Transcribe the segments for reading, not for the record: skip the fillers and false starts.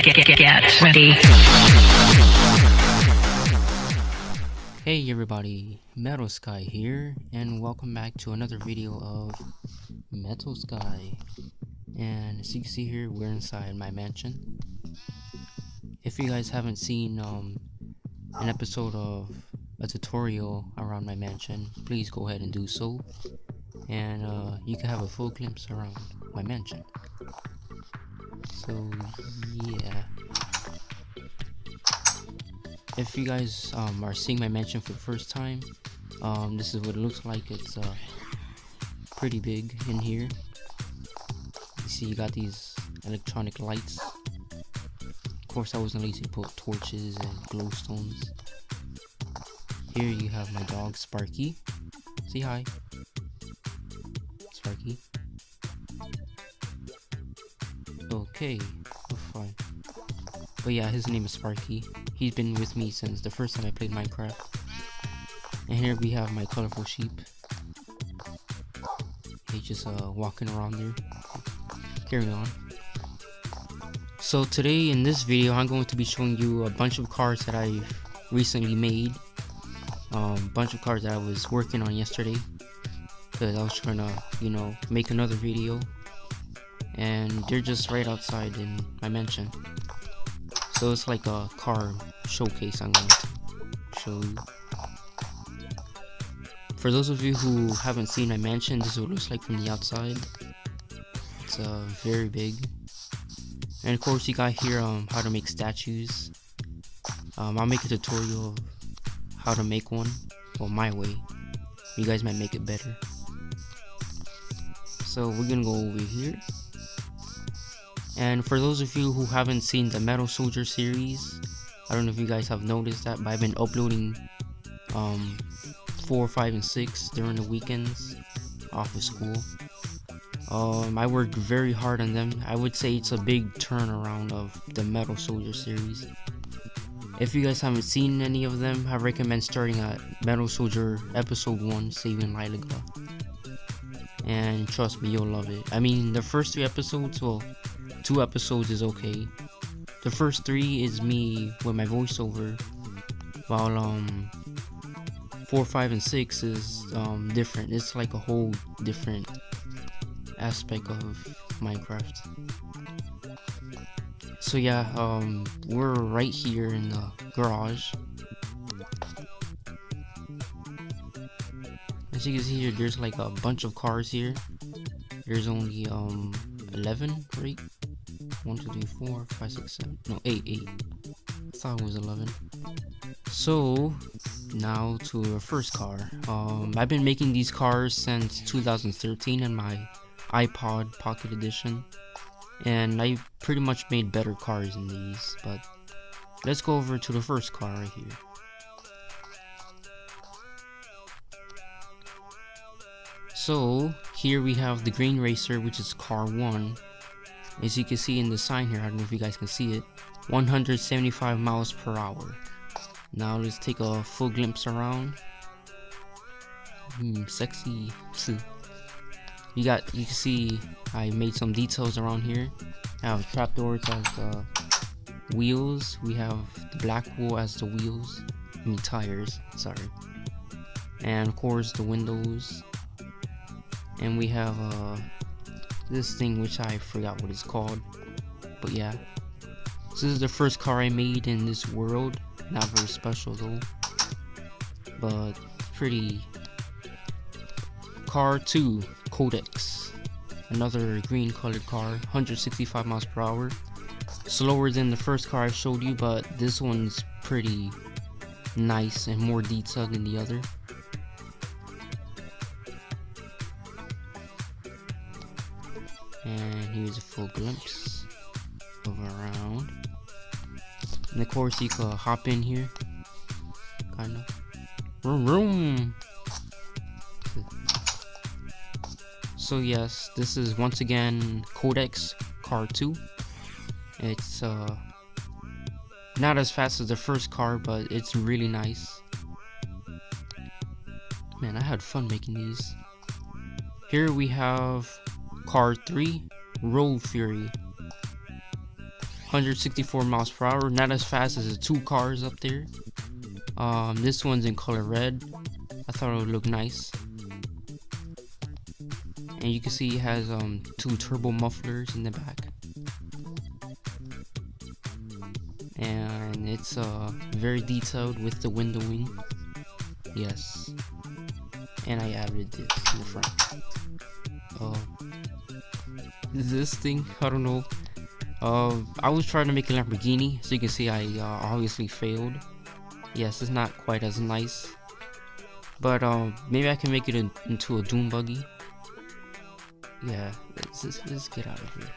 Get ready. Hey everybody, Metal Sky here, and welcome back to another video of Metal Sky. And as you can see here, we're inside my mansion. If you guys haven't seen an episode of a tutorial around my mansion, please go ahead and do so, and you can have a full glimpse around my mansion. So yeah, if you guys are seeing my mansion for the first time, this is what it looks like. It's pretty big in here. You see, you got these electronic lights. Of course, I wasn't lazy to put torches and glowstones. Here you have my dog Sparky. Say hi, Sparky. Okay, we're fine. But yeah, his name is Sparky. He's been with me since the first time I played Minecraft. And here we have my colorful sheep. He's just walking around there. Carry on. So today in this video, I'm going to be showing you a bunch of cars that I've recently made. Bunch of cars that I was working on yesterday, because I was trying to, make another video. And they're just right outside in my mansion. So it's like a car showcase I'm going to show you. For those of you who haven't seen my mansion, this is what it looks like from the outside. It's very big. And of course you got here how to make statues. I'll make a tutorial of how to make one, well, my way. You guys might make it better. So we're gonna go over here. And for those of you who haven't seen the Metal Soldier series, I don't know if you guys have noticed that, but I've been uploading 4, 5, and 6 during the weekends off of school. I worked very hard on them. I would say it's a big turnaround of the Metal Soldier series. If you guys haven't seen any of them, I recommend starting at Metal Soldier Episode 1, Saving Lilaga. And trust me, you'll love it. I mean, the first 3 episodes, well, 2 episodes is okay. The first 3 is me with my voiceover, while 4, 5, and 6 is different. It's like a whole different aspect of Minecraft. So yeah, we're right here in the garage. As you can see here, there's like a bunch of cars here. There's only 11, right? 1, 2, 3, 4, 5, 6, 7. No, 8. I thought it was 11. So now to the first car. I've been making these cars since 2013 in my iPod Pocket Edition, and I pretty much made better cars than these. But let's go over to the first car right here. So here we have the green racer, which is car 1. As you can see in the sign here, I don't know if you guys can see it, 175 miles per hour. Now let's take a full glimpse around. Sexy. You can see I made some details around here. I have trapdoors as wheels. We have the black wool as the wheels. I mean tires, sorry. And of course the windows. And we have this thing which I forgot what it's called. But yeah. This is the first car I made in this world. Not very special though. But pretty. Car 2, Codex. Another green colored car, 165 miles per hour. Slower than the first car I showed you, but this one's pretty nice and more detailed than the other. And here's a full glimpse of around. And of course you can hop in here. Kinda. Vroom. So yes, this is once again Codex Car 2. It's not as fast as the first car, but it's really nice. Man, I had fun making these. Here we have Car 3, Road Fury. 164 miles per hour. Not as fast as the two cars up there. This one's in color red. I thought it would look nice. And you can see it has two turbo mufflers in the back. And it's very detailed with the windowing. Yes. And I added this in the front. This thing, I don't know. I was trying to make a Lamborghini, so you can see I obviously failed. Yes, it's not quite as nice, but maybe I can make it into a dune buggy. Yeah, let's get out of here.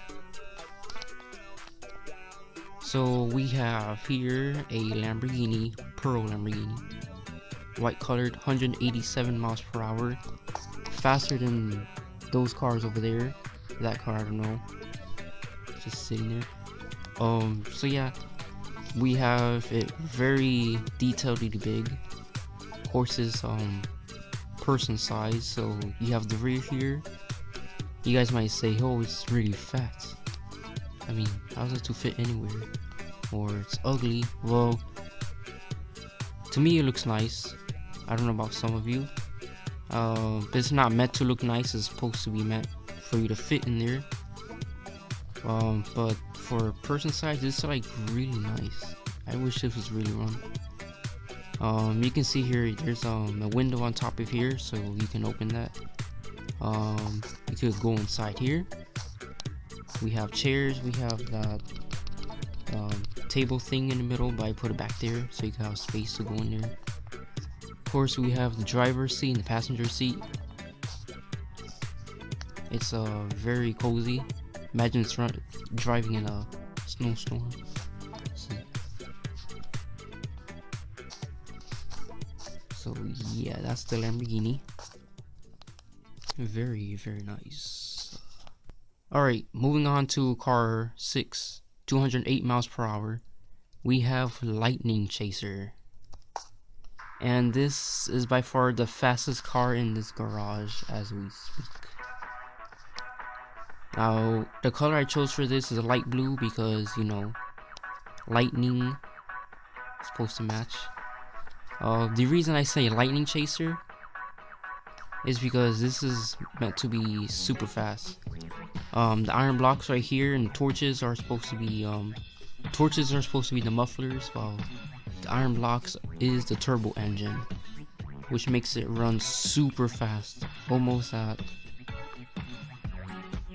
So we have here a Lamborghini, Pearl Lamborghini, white colored, 187 miles per hour, faster than those cars over there. That car, I don't know, just sitting there. So yeah, we have it very detailedly big. Of course, it's person size. So you have the rear here. You guys might say, oh, it's really fat. I mean, how's it to fit anywhere? Or it's ugly. Well, to me it looks nice. I don't know about some of you. But it's not meant to look nice. It's supposed to be meant for you to fit in there. But for person size, this is like really nice. I wish this was really run. You can see here there's a window on top of here, so you can open that. You could go inside here. We have chairs. We have that table thing in the middle, but I put it back there so you can have space to go in there. Of course, we have the driver's seat and the passenger seat. It's very cozy. Imagine it's driving in a snowstorm. So yeah, that's the Lamborghini. Very, very nice. Alright, moving on to car 6, 208 miles per hour. We have Lightning Chaser. And this is by far the fastest car in this garage as we speak. Now, the color I chose for this is a light blue because, you know, lightning is supposed to match. The reason I say Lightning Chaser is because this is meant to be super fast. The iron blocks right here and the torches are supposed to be the mufflers, while the iron blocks is the turbo engine, which makes it run super fast, almost at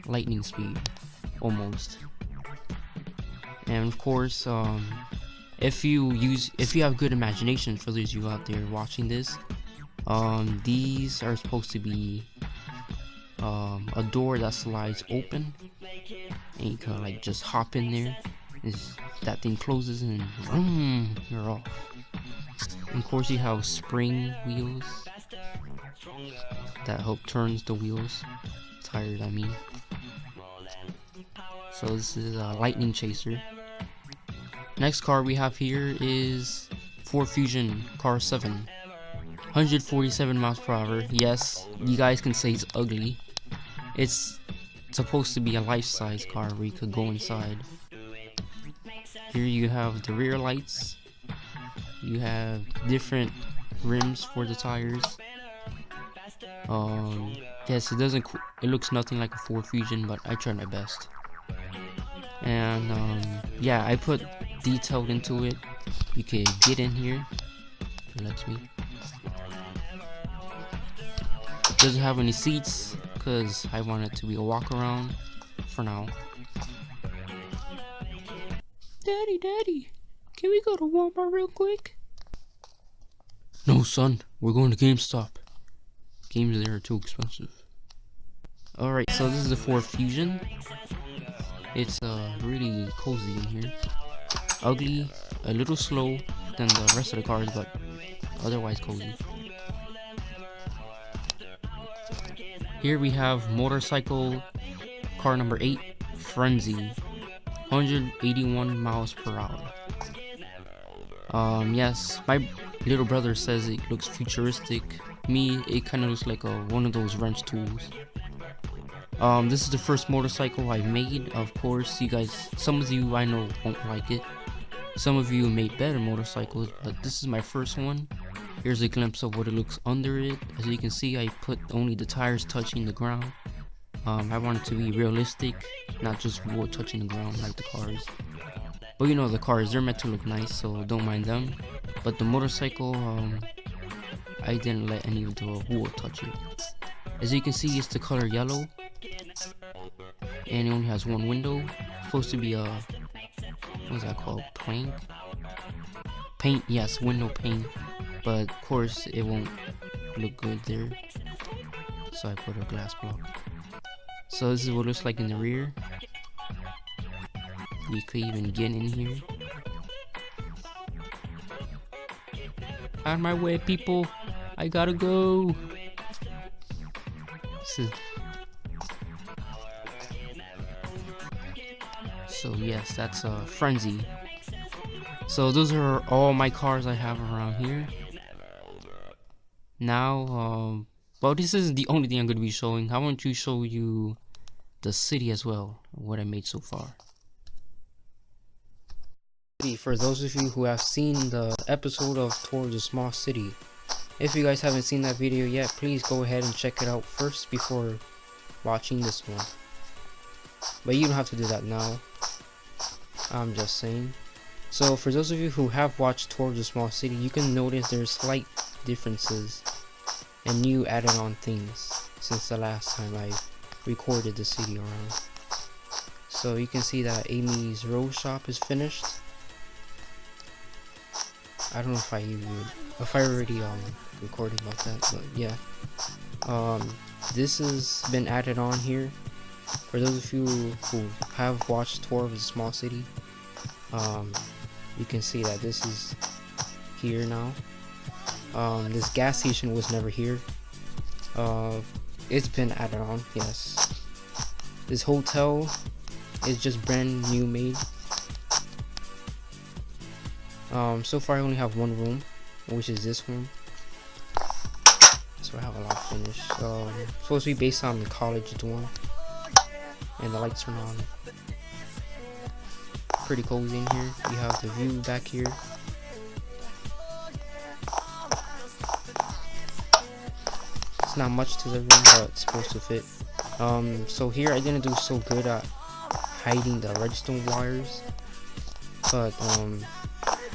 lightning speed, almost. And of course, if you have good imagination, for those of you out there watching this, these are supposed to be a door that slides open, and you can like just hop in there. That thing closes and vroom, you're off. And of course, you have spring wheels that help turns the wheels. Tires, I mean. So this is a Lightning Chaser. Next car we have here is Ford Fusion car 7, 147 miles per hour. Yes, you guys can say it's ugly. It's supposed to be a life-size car where you could go inside. Here you have the rear lights. You have different rims for the tires. Yes, it looks nothing like a Ford Fusion, but I tried my best. And yeah, I put detailed into it. You can get in here. It lets me. Doesn't have any seats because I want it to be a walk around for now. Daddy, can we go to Walmart real quick? No, son, we're going to GameStop. Games there are too expensive. Alright, so this is the Ford Fusion. It's really cozy in here. Ugly, a little slow than the rest of the cars, but otherwise cozy. Here we have motorcycle car number 8, Frenzy, 181 miles per hour. Yes, my little brother says it looks futuristic. Me, it kind of looks like one of those wrench tools. This is the first motorcycle I made. Of course, you guys, some of you I know won't like it. Some of you made better motorcycles, but this is my first one. Here's a glimpse of what it looks under it. As you can see, I put only the tires touching the ground. I want it to be realistic, not just wood touching the ground like the cars. But you know, the cars, they're meant to look nice, so don't mind them. But the motorcycle, I didn't let any of the wood touch it. As you can see, it's the color yellow, and it only has one window. Supposed to be a, what's that called? Plank? Paint, yes, window paint. But of course, it won't look good there, so I put a glass block. So this is what it looks like in the rear. You could even get in here. Out of my way, people! I gotta go! So yes, that's a Frenzy. So those are all my cars I have around here. Now, well, this isn't the only thing I'm going to be showing. I want to show you the city as well, what I made so far. For those of you who have seen the episode of Tour the Small City, if you guys haven't seen that video yet, please go ahead and check it out first before watching this one. But you don't have to do that now, I'm just saying. So for those of you who have watched Tour the Small City, you can notice there's slight differences and new added on things since the last time I recorded the city around. So you can see that Amy's Rose Shop is finished. I don't know if I already recorded about that, but yeah. This has been added on here. For those of you who have watched Tour of the Small City, you can see that this is here now. This gas station was never here. It's been added on, yes. This hotel is just brand new made. So far I only have one room, which is this room. So I have a lot finished. Supposed to be based on the college dorm, and the lights are on. Pretty cozy in here. You have the view back here. It's not much to the room, but it's supposed to fit. So here I didn't do so good at hiding the redstone wires, but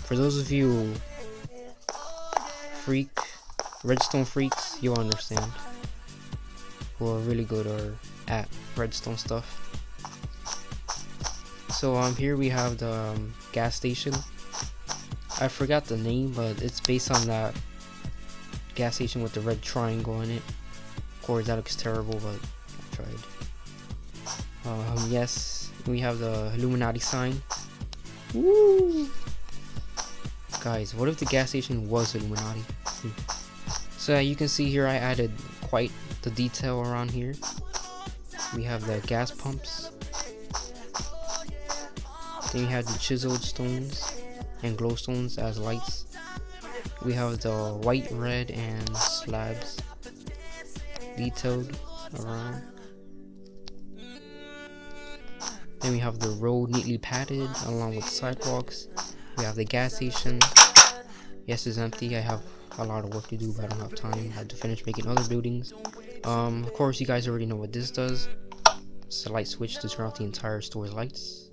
for those of you redstone freaks, you'll understand, who are really good at redstone stuff. So here we have the gas station. I forgot the name, but it's based on that gas station with the red triangle in it. Of course that looks terrible, but I tried. Yes, we have the Illuminati sign. Woo! Guys, what if the gas station was Illuminati? So you can see here I added quite the detail around here. We have the gas pumps. Then we have the chiseled stones and glowstones as lights. We have the white, red, and slabs detailed around. Then we have the road neatly padded along with sidewalks. We have the gas station. Yes, it's empty. I have a lot of work to do, but I don't have time. I had to finish making other buildings. Of course, you guys already know what this does. It's a light switch to turn off the entire store's lights.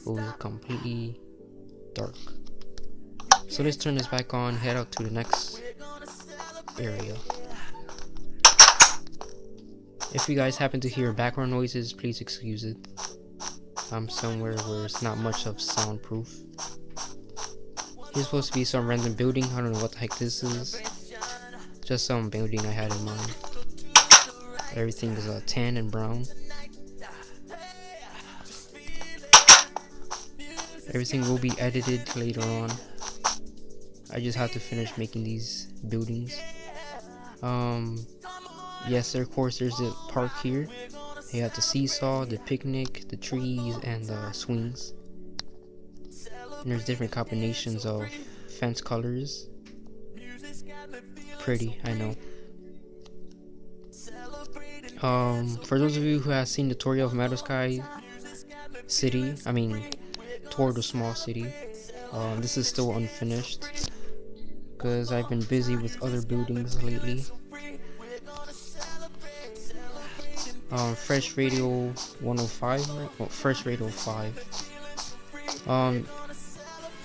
Goes completely dark. So let's turn this back on, head out to the next area. If you guys happen to hear background noises, please excuse it. I'm somewhere where it's not much of soundproof. Here's supposed to be some random building. I don't know what the heck this is. Just some building I had in mind. Everything is tan and brown. Everything will be edited later on. I just have to finish making these buildings. Yes, of course there's a park here. You have the seesaw, the picnic, the trees, and the swings. And there's different combinations of fence colors. Pretty, I know. For those of you who have seen the tutorial of Meadow Sky City, I mean, toward the small city, this is still unfinished because I've been busy with other buildings lately. Fresh Radio 105, right? Well, Fresh Radio 5.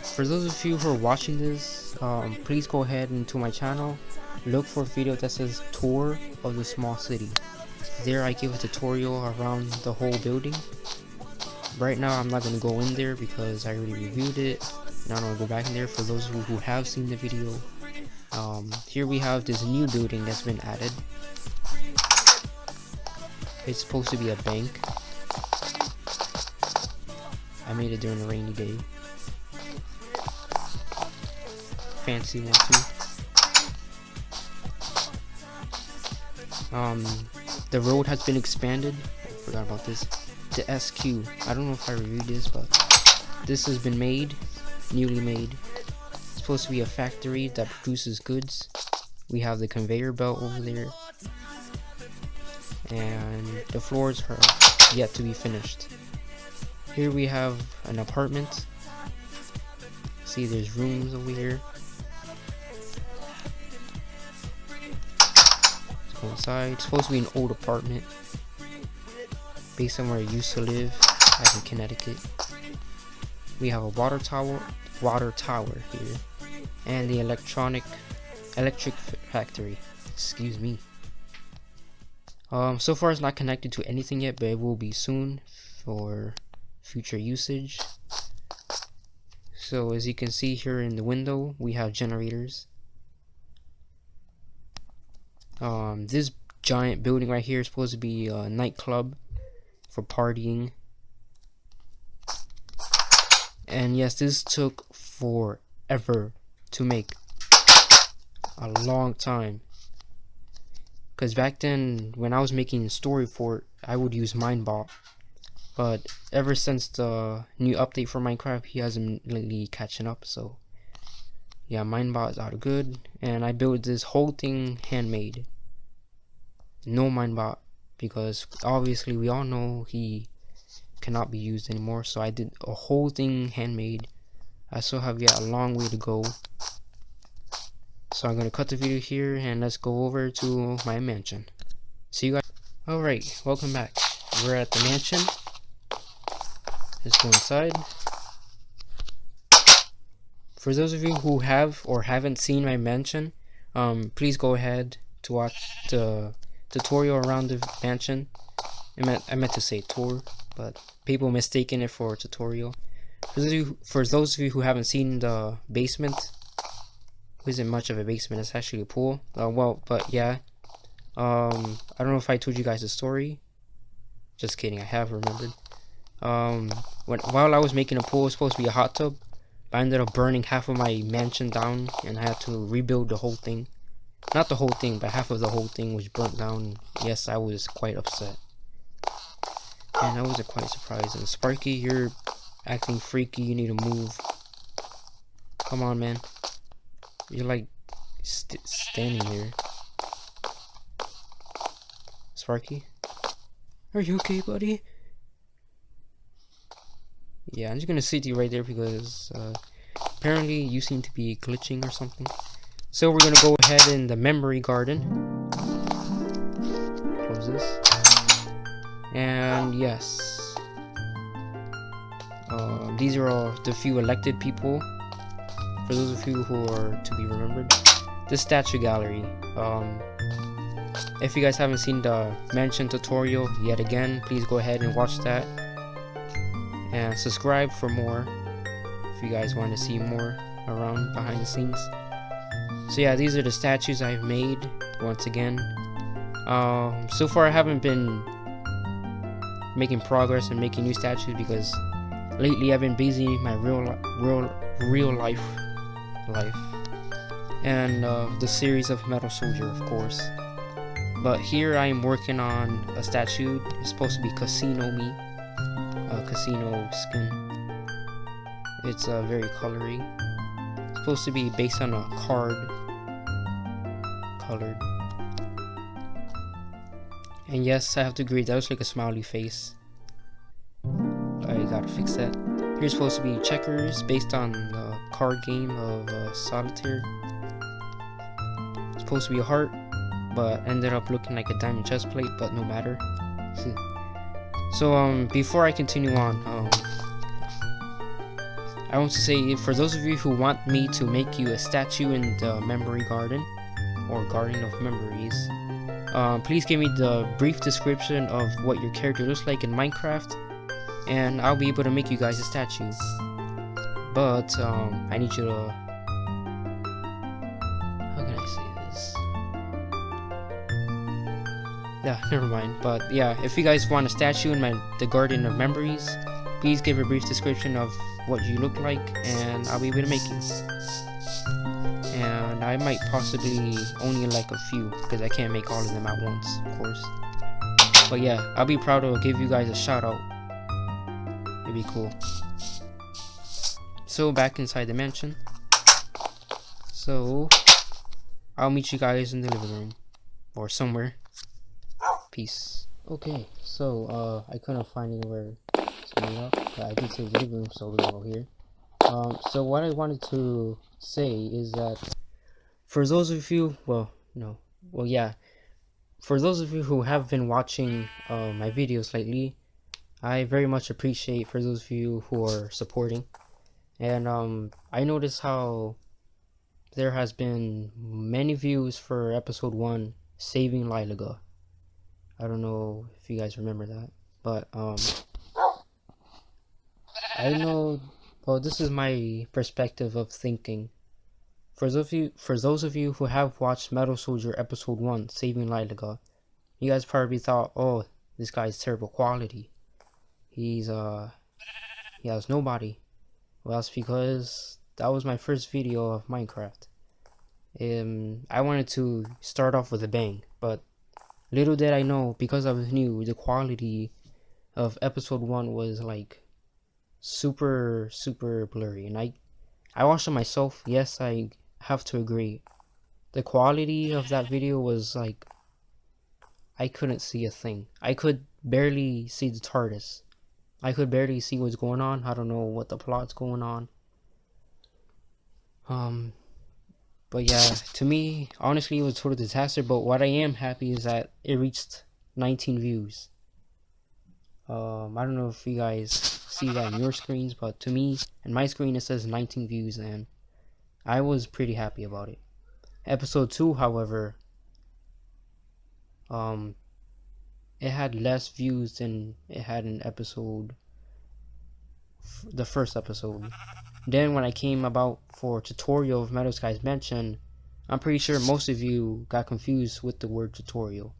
For those of you who are watching this, please go ahead into my channel, look for a video that says Tour of the Small City. There I give a tutorial around the whole building. Right now I'm not going to go in there because I already reviewed it, and I don't want to go back in there. For those of you who have seen the video, here we have this new building that's been added. It's supposed to be a bank. I made it during a rainy day. Fancy one too. The road has been expanded. I forgot about this. The SQ. I don't know if I reviewed this, but this has been made, newly made. It's supposed to be a factory that produces goods. We have the conveyor belt over there, and the floors are yet to be finished. Here we have an apartment. See, there's rooms over here. Let's go inside. It's supposed to be an old apartment based on where I used to live, as in Connecticut. We have a water tower here, and the electric factory. Excuse me. So far it's not connected to anything yet, but it will be soon for future usage. So as you can see here in the window, we have generators. This giant building right here is supposed to be a nightclub for partying. And yes, this took forever to make. A long time. Because back then, when I was making a story for it, I would use Minebot. But ever since the new update for Minecraft, he hasn't really catching up. So yeah, Minebot is out of good. And I built this whole thing handmade. No Minebot, because obviously we all know he cannot be used anymore. So I did a whole thing handmade. I still have yet a long way to go. So I'm gonna cut the video here and let's go over to my mansion. See you guys. Alright, welcome back. We're at the mansion. Let's go inside. For those of you who have or haven't seen my mansion, please go ahead to watch the tutorial around the mansion. I meant to say tour, but people mistaken it for a tutorial. For those of you who haven't seen the basement, it isn't much of a basement, it's actually a pool. Well, but yeah. I don't know if I told you guys the story. Just kidding, I have remembered. While I was making a pool, it was supposed to be a hot tub, but I ended up burning half of my mansion down, and I had to rebuild the whole thing. Not the whole thing, but half of the whole thing was burnt down. Yes, I was quite upset. And I was quite surprised. And Sparky, you're acting freaky, you need to move. Come on, man. You're like standing here. Sparky? Are you okay, buddy? Yeah, I'm just gonna sit you right there because apparently you seem to be glitching or something. So we're gonna go ahead in the memory garden. Close this. And yes. These are all the few elected people. For those of you who are to be remembered. This statue gallery. If you guys haven't seen the mansion tutorial yet again, please go ahead and watch that. And subscribe for more if you guys want to see more around behind the scenes. So yeah, these are the statues I've made once again. So far I haven't been making progress and making new statues because lately I've been busy in my real life and the series of Metal Soldier, of course. But here I am working on a statue. It's supposed to be Casino Me, a casino skin. It's very colory. It's supposed to be based on a card, colored. And yes, I have to agree, that was like a smiley face. I gotta fix that. Here's supposed to be checkers based on the card game of solitaire. It's supposed to be a heart, but ended up looking like a diamond chest plate, but no matter. So before I continue on, I want to say, for those of you who want me to make you a statue in the memory garden, or garden of memories, please give me the brief description of what your character looks like in Minecraft, and I'll be able to make you guys a statue. But I need you to, how can I say this? Yeah, never mind. But yeah, if you guys want a statue in the garden of memories, please give a brief description of what you look like, and I'll be able to make you. And I might possibly only like a few, because I can't make all of them at once, of course. But yeah, I'll be proud to give you guys a shout out. It'd be cool. So back inside the mansion. So I'll meet you guys in the living room, or somewhere. Peace. Okay, so I couldn't find anywhere to meet up, but I did say the living room, so we're gonna go here. So what I wanted to say is that for those of you, for those of you who have been watching my videos lately, I very much appreciate for those of you who are supporting. And I noticed how there has been many views for episode 1, Saving Lilaga. I don't know if you guys remember that, but I know, well, this is my perspective of thinking. For those of you who have watched Metal Soldier episode 1, Saving Lilaga, you guys probably thought, oh, this guy's terrible quality. He has nobody. Well, that's because that was my first video of Minecraft. I wanted to start off with a bang, but little did I know, because I was new, the quality of episode 1 was like super blurry. And I watched it myself. Yes, I have to agree. The quality of that video was like, I couldn't see a thing. I could barely see the TARDIS. I could barely see what's going on. I don't know what the plot's going on. But yeah, to me, honestly, it was a total disaster. But what I am happy is that it reached 19 views. I don't know if you guys see that in your screens, but to me, in my screen, it says 19 views, and I was pretty happy about it. Episode 2, however, it had less views than it had in the first episode. Then when I came about for tutorial of Meadow Sky's Mansion, I'm pretty sure most of you got confused with the word tutorial.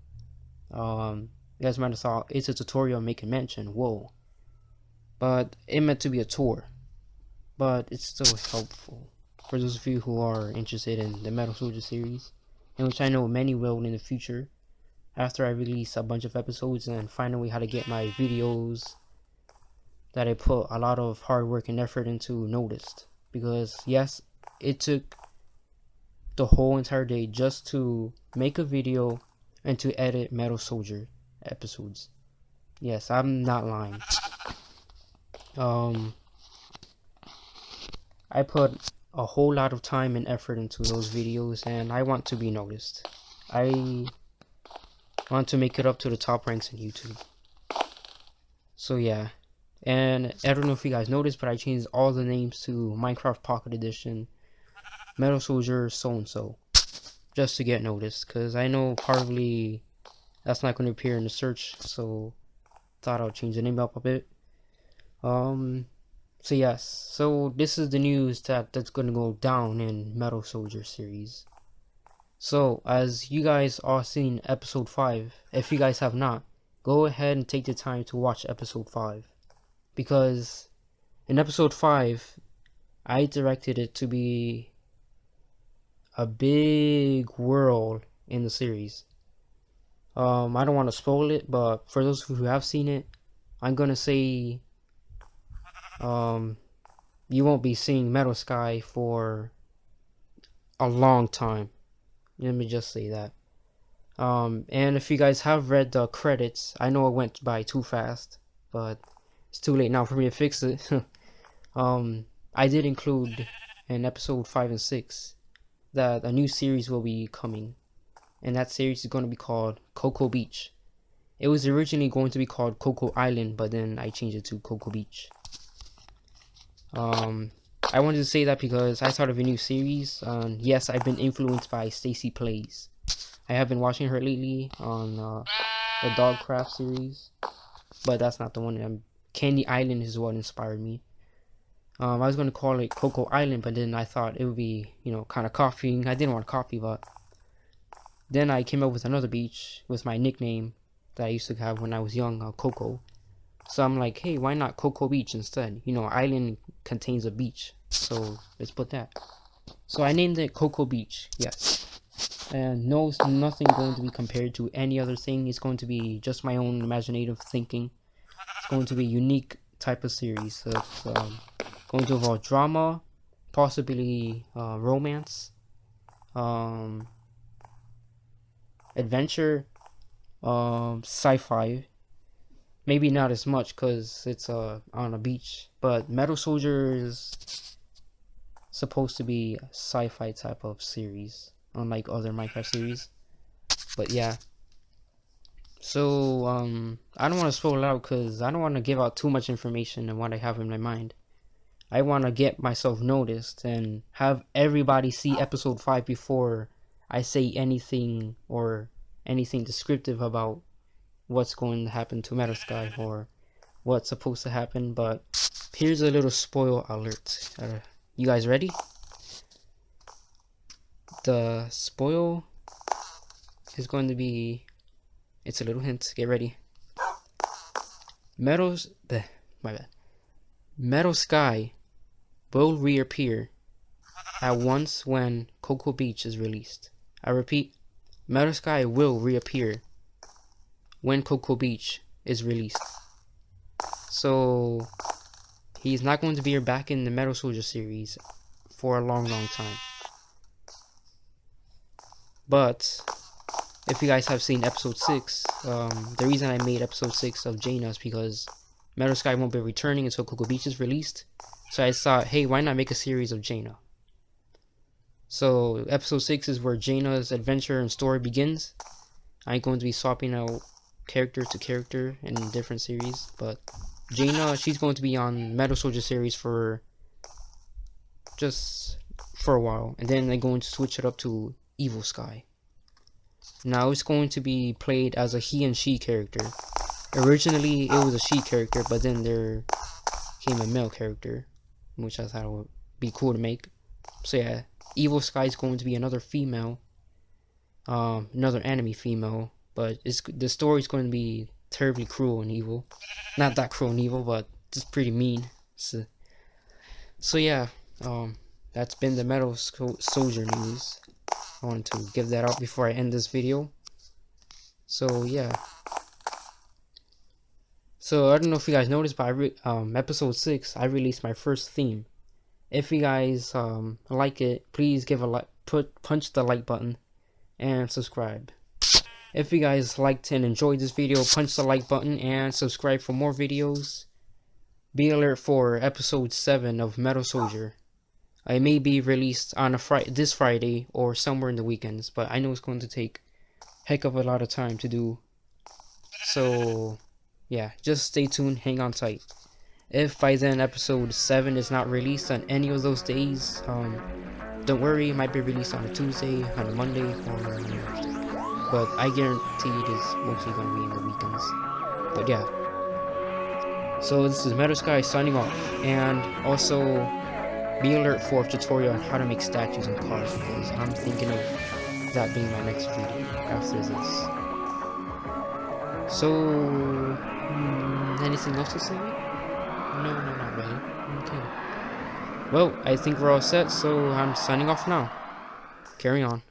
You guys might have thought it's a tutorial making mansion, whoa. But it meant to be a tour. But it's still helpful for those of you who are interested in the Metal Soldier series, in which I know many will in the future, after I release a bunch of episodes and find a way how to get my videos that I put a lot of hard work and effort into noticed. Because yes, it took the whole entire day just to make a video and to edit Metal Soldier episodes. Yes, I'm not lying. I put a whole lot of time and effort into those videos, and I want to be noticed. I want to make it up to the top ranks on YouTube. So yeah. And I don't know if you guys noticed, but I changed all the names to Minecraft Pocket Edition, Metal Soldier, so-and-so, just to get noticed, because I know probably that's not going to appear in the search, so thought I'll change the name up a bit. So yes, so this is the news that's going to go down in Metal Soldier series. So, as you guys are seeing episode 5, if you guys have not, go ahead and take the time to watch episode 5. Because in episode 5, I directed it to be a big world in the series. I don't want to spoil it, but for those who have seen it, I'm gonna say you won't be seeing Metal Sky for a long time. Let me just say that. And if you guys have read the credits, I know it went by too fast, but it's too late now for me to fix it. I did include in episode 5 and 6 that a new series will be coming, and that series is going to be called Coco Beach. It was originally going to be called Coco Island, but then I changed it to Coco Beach. I wanted to say that because I thought of a new series. Yes, I've been influenced by Stacy Plays. I have been watching her lately on the Dogcraft series, but that's not the one. Candy Island is what inspired me. I was going to call it Coco Island, but then I thought it would be, kind of copying. I didn't want to copy, but then I came up with another beach with my nickname that I used to have when I was young, Coco. So I'm like, hey, why not Coco Beach instead? Island contains a beach, so let's put that. So I named it Coco Beach, yes. And no, it's nothing going to be compared to any other thing. It's going to be just my own imaginative thinking. It's going to be a unique type of series. It's going to involve drama, possibly romance, adventure, sci-fi. Maybe not as much because it's on a beach, but Metal Soldier is supposed to be a sci-fi type of series, unlike other Minecraft series. But yeah, so I don't want to spoil it out because I don't want to give out too much information and what I have in my mind. I want to get myself noticed and have everybody see episode 5 before I say anything or anything descriptive about what's going to happen to Metal Sky or what's supposed to happen. But here's a little spoil alert. You guys ready? The spoil is going to be, it's a little hint, get ready. Metal Sky will reappear at once when Coco Beach is released. I repeat, Metal Sky will reappear when Coco Beach is released. So he's not going to be back in the Metal Soldier series for a long time. But if you guys have seen episode 6, the reason I made episode 6 of Jaina is because Metal Sky won't be returning until Coco Beach is released. So I thought, hey, why not make a series of Jaina? So episode 6 is where Jaina's adventure and story begins. I'm going to be swapping out character to character in different series, but Jaina, she's going to be on Metal Soldier series for a while, and then they're going to switch it up to Evil Sky. Now it's going to be played as a he and she character. Originally it was a she character, but then there came a male character, which I thought would be cool to make. So yeah, Evil Sky is going to be another female, another enemy female, but the story is going to be terribly cruel and evil. Not that cruel and evil, but just pretty mean. So yeah, that's been the Metal Soldier news. I wanted to give that out before I end this video. So yeah. So I don't know if you guys noticed, but episode 6, I released my first theme. If you guys like it, please give a like, punch the like button, and subscribe. If you guys liked and enjoyed this video, punch the like button and subscribe for more videos. Be alert for episode 7 of Metal Soldier. It may be released on this Friday or somewhere in the weekends, but I know it's going to take a heck of a lot of time to do. So yeah, just stay tuned, hang on tight. If by then episode 7 is not released on any of those days, don't worry, it might be released on a Tuesday, on a Monday, or but I guarantee it is mostly going to be in the weekends. But yeah, so this is Metal Sky signing off, and also be alert for a tutorial on how to make statues and cars, because I'm thinking of that being my next video after this. So anything else to say? No, not really. Okay. Well, I think we're all set, so I'm signing off now. Carry on.